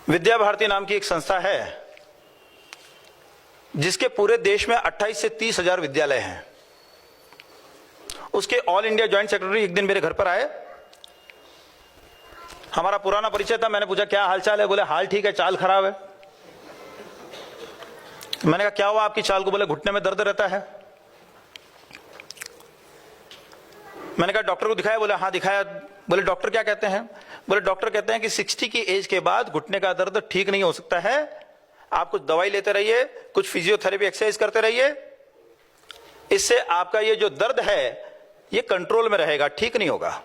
विद्या भारती नाम की एक संस्था है जिसके पूरे देश में 28 से 30 हजार विद्यालय हैं। उसके ऑल इंडिया जॉइंट सेक्रेटरी एक दिन मेरे घर पर आए। हमारा पुराना परिचय था। मैंने पूछा क्या हालचाल है? बोले हाल ठीक है, चाल खराब है। मैंने कहा क्या हुआ आपकी चाल को? बोले घुटने में दर्द रहता है। मैंने कहा डॉक्टर को दिखाया? बोले हाँ दिखाया। बोले डॉक्टर क्या कहते हैं? बोले डॉक्टर कहते हैं कि 60 की एज के बाद घुटने का दर्द ठीक नहीं हो सकता है, आप कुछ दवाई लेते रहिए, कुछ फिजियोथेरेपी एक्सरसाइज करते रहिए, इससे आपका ये जो दर्द है ये कंट्रोल में रहेगा, ठीक नहीं होगा।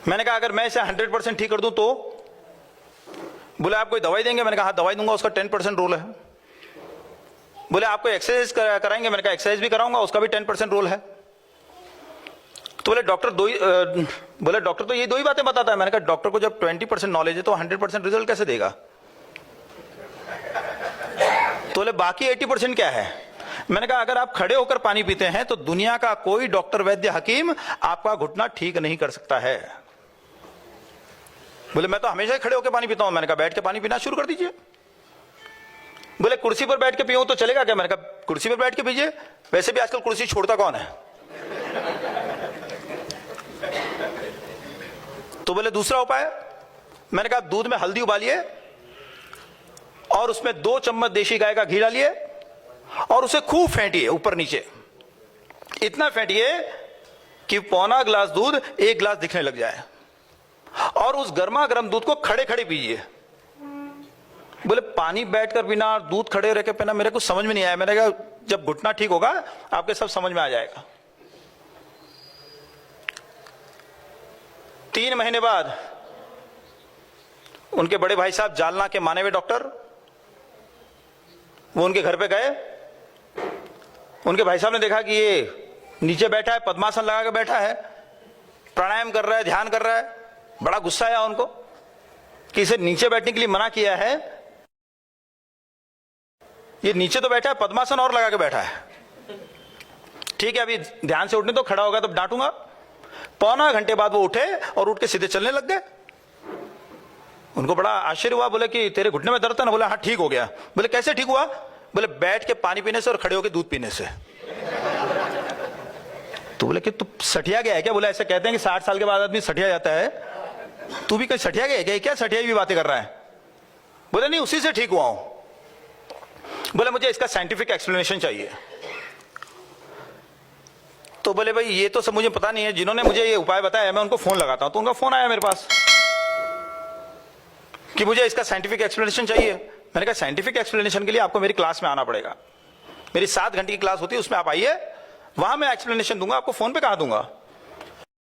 मैंने कहा अगर मैं इसे 100% ठीक कर दूं तो? बोले आप कोई दवाई देंगे? मैंने कहा हाँ दवाई दूंगा, उसका 10% रोल है। बोले आपको एक्सरसाइज कराएंगे? मैंने कहा एक्सरसाइज भी कराऊंगा, उसका भी 10% रोल है। तो बोले डॉक्टर बोले डॉक्टर तो ये दो ही बातें बताता है। मैंने कहा डॉक्टर को जब 20% नॉलेज है तो 100% रिजल्ट कैसे देगा? तो बोले बाकी 80% क्या है? मैंने कहा अगर आप खड़े होकर पानी पीते हैं तो दुनिया का कोई डॉक्टर, वैद्य, हकीम आपका घुटना ठीक नहीं कर सकता है। बोले मैं तो हमेशा ही खड़े होकर पानी पीता हूं। मैंने कहा बैठ के पानी पीना शुरू कर दीजिए। बोले कुर्सी पर बैठ के पियो तो चलेगा क्या? मैंने कहा कुर्सी पर बैठ के पीजिए, वैसे भी आजकल कुर्सी छोड़ता कौन है। तो बोले दूसरा उपाय? मैंने कहा दूध में हल्दी उबालिए और उसमें 2 चम्मच देशी गाय का घी डालिए और उसे खूब फेंटिए ऊपर नीचे, इतना फेंटिए कि पौना गिलास दूध 1 गिलास दिखने लग जाए और उस गर्मा गर्म दूध को खड़े खड़े पीजिए। बोले पानी बैठकर पीना और दूध खड़े रह के पीना मेरे को समझ में नहीं आया। मैंने कहा जब घुटना ठीक होगा आपके सब समझ में आ जाएगा। 3 महीने बाद उनके बड़े भाई साहब जालना के माने हुए डॉक्टर, वो उनके घर पे गए। उनके भाई साहब ने देखा कि ये नीचे बैठा है, पद्मासन लगा के बैठा है, प्राणायाम कर रहा है, ध्यान कर रहा है। बड़ा गुस्सा आया उनको कि इसे नीचे बैठने के लिए मना किया है, ये नीचे तो बैठा है, पद्मासन और लगा के बैठा है। ठीक है अभी ध्यान से उठने तो, खड़ा होगा तब डांटूंगा। पौना घंटे बाद वो उठे और उठ के सीधे चलने लग गए। उनको बड़ा आश्चर्य हुआ। बोले कि तेरे घुटने में दर्द था ना? बोले हाँ ठीक हो गया। बोले कैसे ठीक हुआ? बोले बैठ के पानी पीने से और खड़े होकर दूध पीने से। तो बोले कि तू सठिया गया है क्या? बोले ऐसे कहते हैं कि 60 साल के बाद आदमी सठिया जाता है, तू भी कहीं सठिया गया है क्या? सठिया भी बातें कर रहा है। बोले नहीं उसी से ठीक हुआ हूं। बोले मुझे इसका साइंटिफिक एक्सप्लेनेशन चाहिए। तो बोले भाई ये तो सब मुझे पता नहीं है, जिन्होंने मुझे ये उपाय बताया मैं उनको फोन लगाता हूं। तो उनका फोन आया मेरे पास कि मुझे इसका साइंटिफिक एक्सप्लेनेशन चाहिए। मैंने कहा साइंटिफिक एक्सप्लेनेशन के लिए आपको मेरी क्लास में आना पड़ेगा। मेरी 7 घंटे की क्लास होती है, उसमें आप आइए, वहां मैं एक्सप्लेनेशन दूंगा, आपको फोन पे कहा दूंगा।